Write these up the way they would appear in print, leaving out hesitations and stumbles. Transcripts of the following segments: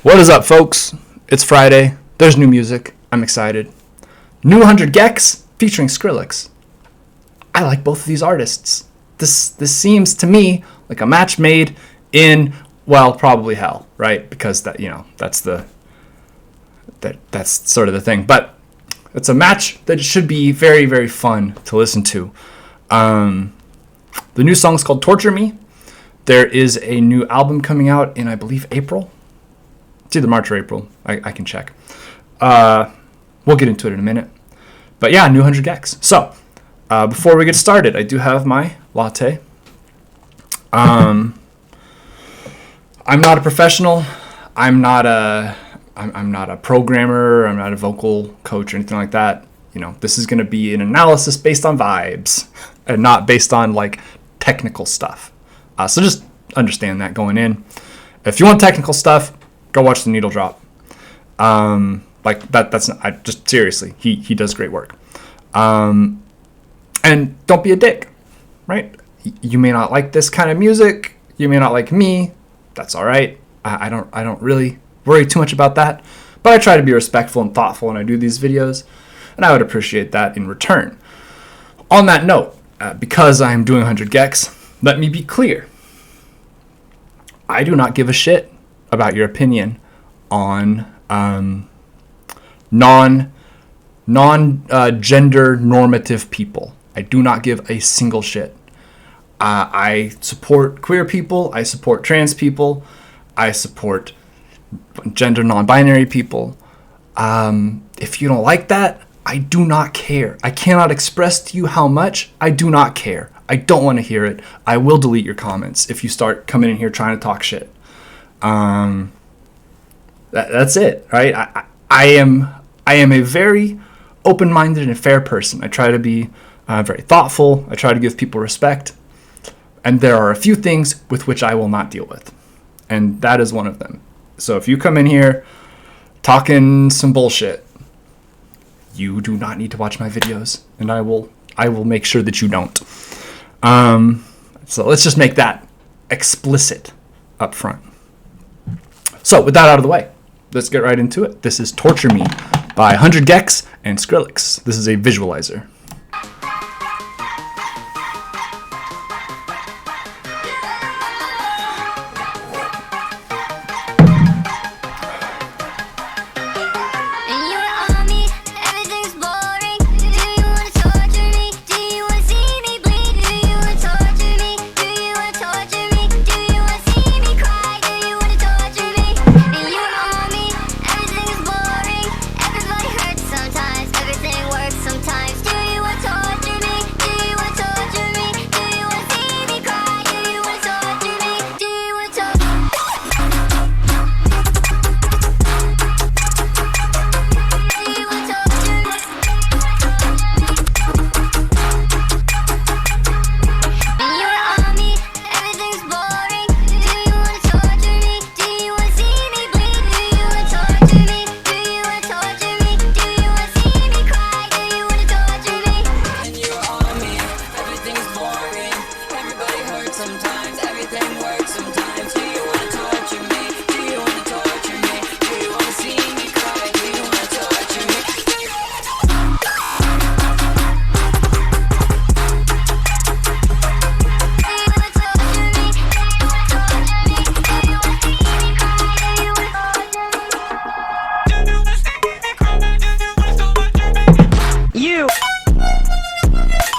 What is up, folks? It's Friday. There's new music. I'm excited. New 100 GECS featuring SKRILLEX. I like both of these artists. This seems to me like a match made in, well, probably hell, right? Because that's sort of the thing. But it's a match that should be very, very fun to listen to. The new song is called Torture Me. There is a new album coming out in, I believe, April. It's either March or April. I can check. We'll get into it in a minute. But yeah, new 100 GECS. So, before we get started, I do have my latte. I'm not a professional. I'm not a programmer. I'm not a vocal coach or anything like that. This is going to be an analysis based on vibes and not based on like technical stuff. So just understand that going in. If you want technical stuff, go watch The Needle Drop. That's not, just seriously, he does great work. And don't be a dick, right? You may not like this kind of music. You may not like me. That's all right. I don't really worry too much about that. But I try to be respectful and thoughtful when I do these videos, and I would appreciate that in return. On that note, because I'm doing 100 GECS, let me be clear. I do not give a shit about your opinion on non-gender normative people. I do not give a single shit. I support queer people. I support trans people. I support gender non-binary people. If you don't like that, I do not care. I cannot express to you how much. I do not care. I don't want to hear it. I will delete your comments if you start coming in here trying to talk shit. That's it, right? I am a very open-minded and fair person. I try to be very thoughtful. I try to give people respect. And there are a few things with which I will not deal with. And that is one of them. So if you come in here talking some bullshit, you do not need to watch my videos. And I will make sure that you don't. So let's just make that explicit up front. So with that out of the way, let's get right into it. This is Torture Me by 100 GECS and SKRILLEX. This is a visualizer.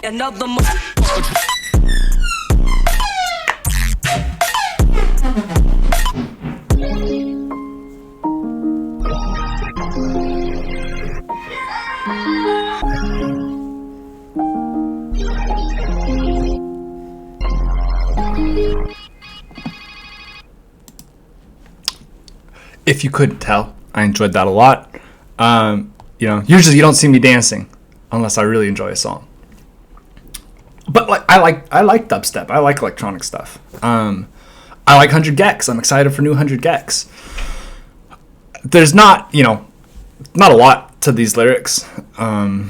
Another If you couldn't tell, I enjoyed that a lot. Usually you don't see me dancing unless I really enjoy a song. But I like dubstep. I like electronic stuff. I like 100 GECS. I'm excited for new 100 GECS. There's not a lot to these lyrics. Do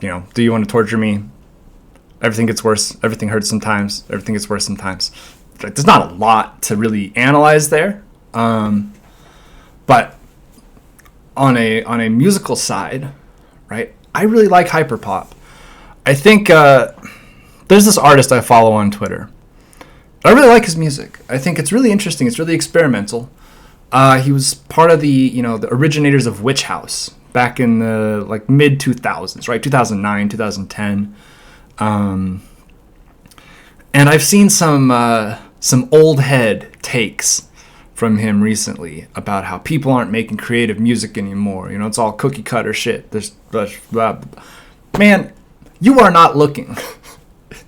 you want to torture me? Everything gets worse. Everything hurts sometimes. Everything gets worse sometimes. There's not a lot to really analyze there. But on a musical side, right, I really like hyperpop. I think there's this artist I follow on Twitter. I really like his music. I think it's really interesting. It's really experimental. He was part of the originators of Witch House back in the like mid 2000s, right? 2009, 2010. And I've seen some old head takes from him recently about how people aren't making creative music anymore. It's all cookie cutter shit. Man, you are not looking.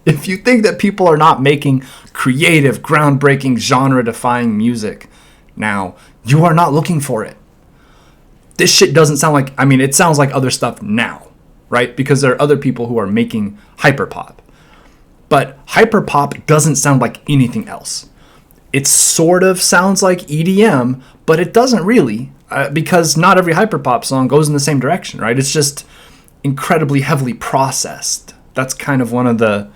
If you think that people are not making creative, groundbreaking, genre-defying music now, you are not looking for it. This shit doesn't sound like, it sounds like other stuff now, right? Because there are other people who are making hyperpop. But hyperpop doesn't sound like anything else. It sort of sounds like EDM, but it doesn't really, because not every hyperpop song goes in the same direction, right? It's just incredibly heavily processed. That's kind of one of the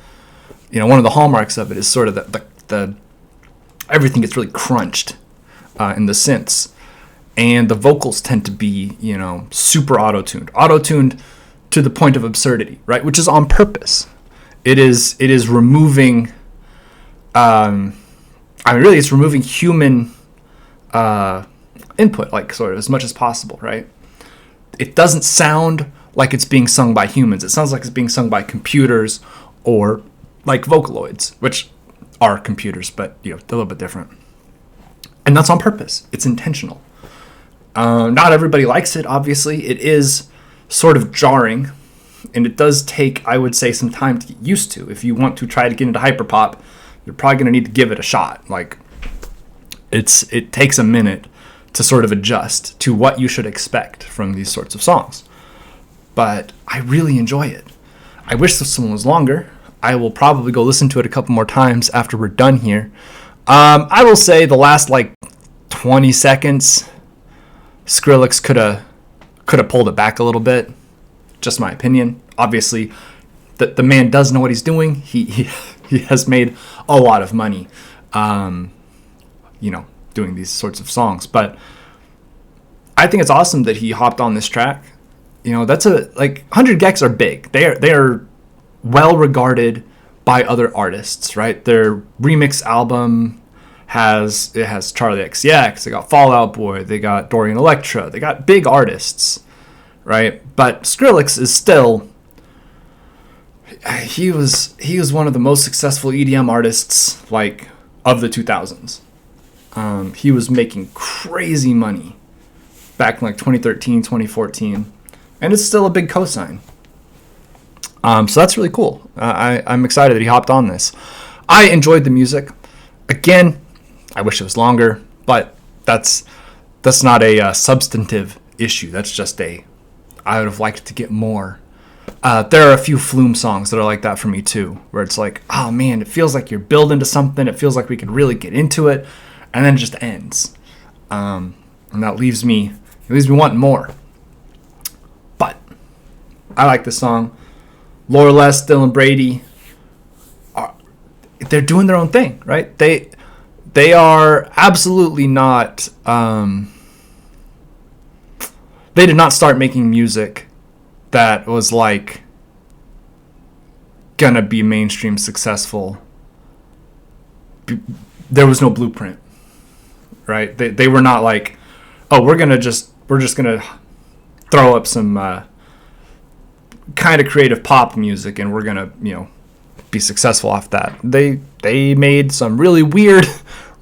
hallmarks of it, is sort of the everything gets really crunched in the synths, and the vocals tend to be super auto-tuned to the point of absurdity, right? Which is on purpose. It is removing. Really, it's removing human input, like sort of as much as possible, right? It doesn't sound like it's being sung by humans. It sounds like it's being sung by computers or like Vocaloids, which are computers, but they're a little bit different. And that's on purpose. It's intentional. Not everybody likes it, obviously. It is sort of jarring, and it does take, I would say, some time to get used to. If you want to try to get into hyperpop, you're probably going to need to give it a shot. Like, it takes a minute to sort of adjust to what you should expect from these sorts of songs. But I really enjoy it. I wish this one was longer. I will probably go listen to it a couple more times after we're done here. I will say the last 20 seconds, SKRILLEX could have pulled it back a little bit. Just my opinion. Obviously, the man does know what he's doing. He has made a lot of money, doing these sorts of songs. But I think it's awesome that he hopped on this track. That's 100 GECS are big. They are well regarded by other artists, right? Their remix album has Charlie XCX. They got Fall Out Boy. They got Dorian Electra. They got big artists, right? But SKRILLEX is still. He was one of the most successful EDM artists of the 2000s. He was making crazy money back in 2013, 2014, and it's still a big cosign. So that's really cool. I'm excited that he hopped on this. I enjoyed the music. Again, I wish it was longer, but that's not a substantive issue. That's just I would have liked to get more. There are a few Flume songs that are like that for me too, where it's like, oh man, it feels like you're building to something. It feels like we could really get into it, and then it just ends. And that leaves me wanting more. But I like this song. Laura Les, Dylan Brady, they're doing their own thing, right? They are absolutely not. They did not start making music that was gonna be mainstream successful. There was no blueprint, right? They were not oh, we're just gonna throw up some kind of creative pop music and we're gonna be successful off that. They made some really weird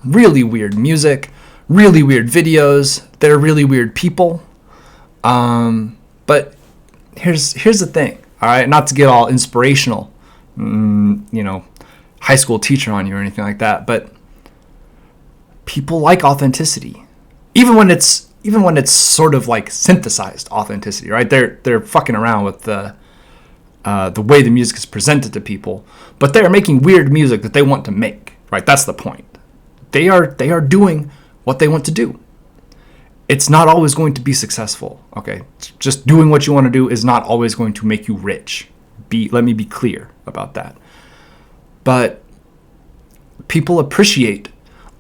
music, really weird videos. They're really weird people. But here's the thing, all right? Not to get all inspirational, high school teacher on you or anything like that, but people like authenticity, even when it's sort of synthesized authenticity, right? They're fucking around with the way the music is presented to people, but they're making weird music that they want to make, right? That's the point. They are doing what they want to do. It's not always going to be successful, okay? Just doing what you want to do is not always going to make you rich. Let me be clear about that. But people appreciate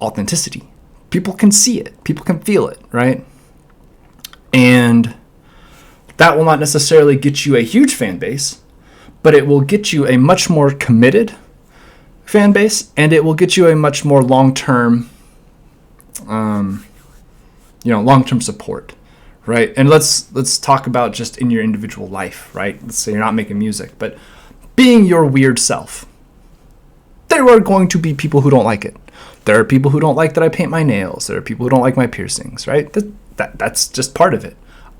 authenticity. People can see it. People can feel it, right? And that will not necessarily get you a huge fan base, but it will get you a much more committed fan base, and it will get you a much more long-term, long-term support, right? And let's talk about just in your individual life, right? Let's say you're not making music, but being your weird self. There are going to be people who don't like it. There are people who don't like that I paint my nails. There are people who don't like my piercings, right? That's just part of it.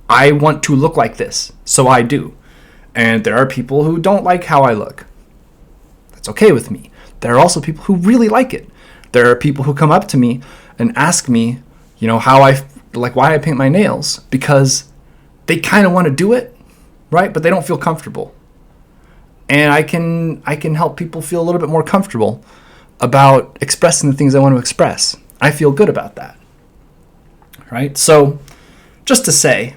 I want to look like this, so I do. And there are people who don't like how I look. That's okay with me. There are also people who really like it. There are people who come up to me and ask me, why I paint my nails, because they kind of want to do it, right? But they don't feel comfortable. And I can help people feel a little bit more comfortable about expressing the things I want to express. I feel good about that, right? So just to say,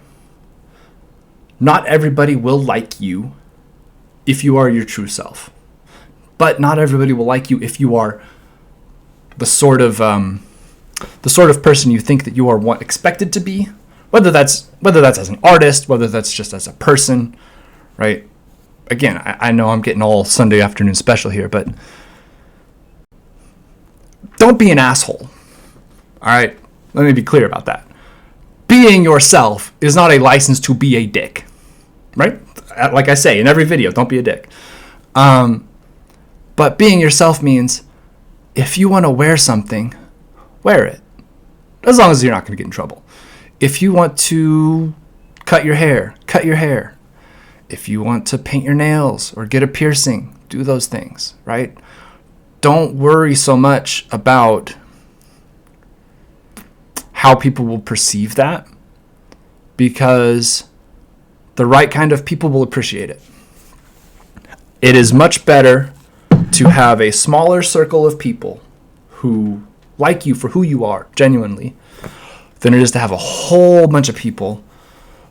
not everybody will like you if you are your true self. But not everybody will like you if you are the sort of person you think that you are expected to be, whether that's as an artist, whether that's just as a person, right? Again, I know I'm getting all Sunday afternoon special here, but don't be an asshole. All right, let me be clear about that. Being yourself is not a license to be a dick, right? Like I say in every video, don't be a dick. But being yourself means if you want to wear something, wear it. As long as you're not going to get in trouble. If you want to cut your hair, cut your hair. If you want to paint your nails or get a piercing, do those things, right? Don't worry so much about how people will perceive that, because the right kind of people will appreciate it. It is much better to have a smaller circle of people who like you for who you are, genuinely, than it is to have a whole bunch of people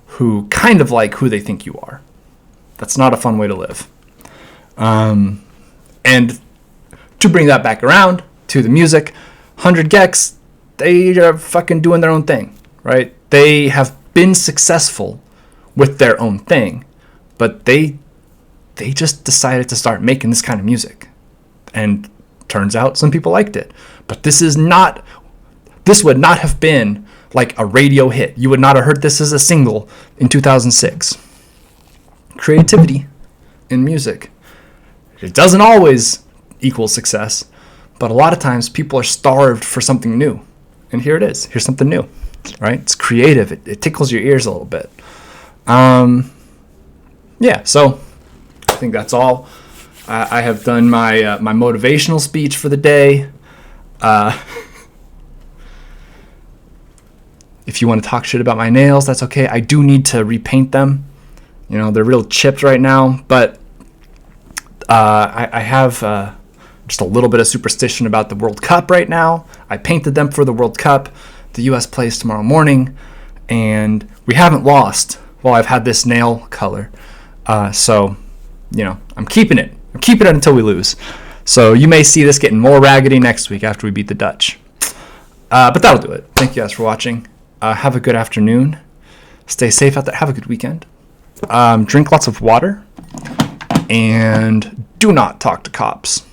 who kind of like who they think you are. That's not a fun way to live. And to bring that back around to the music, 100 GECS, they are fucking doing their own thing, right? They have been successful with their own thing, but they just decided to start making this kind of music. And turns out some people liked it. But this would not have been like a radio hit. You would not have heard this as a single in 2006. Creativity in music. It doesn't always equal success, but a lot of times people are starved for something new. And here it is. Here's something new, right? It's creative. It tickles your ears a little bit. So I think that's all. I have done my my motivational speech for the day. If you want to talk shit about my nails, that's okay. I do need to repaint them. They're real chipped right now, but I have just a little bit of superstition about the World Cup right now. I painted them for the World Cup. The U.S. plays tomorrow morning, and we haven't lost while I've had this nail color. So I'm keeping it. I'm keeping it until we lose. So you may see this getting more raggedy next week after we beat the Dutch. But that'll do it. Thank you guys for watching. Have a good afternoon. Stay safe out there. Have a good weekend. Drink lots of water. And do not talk to cops.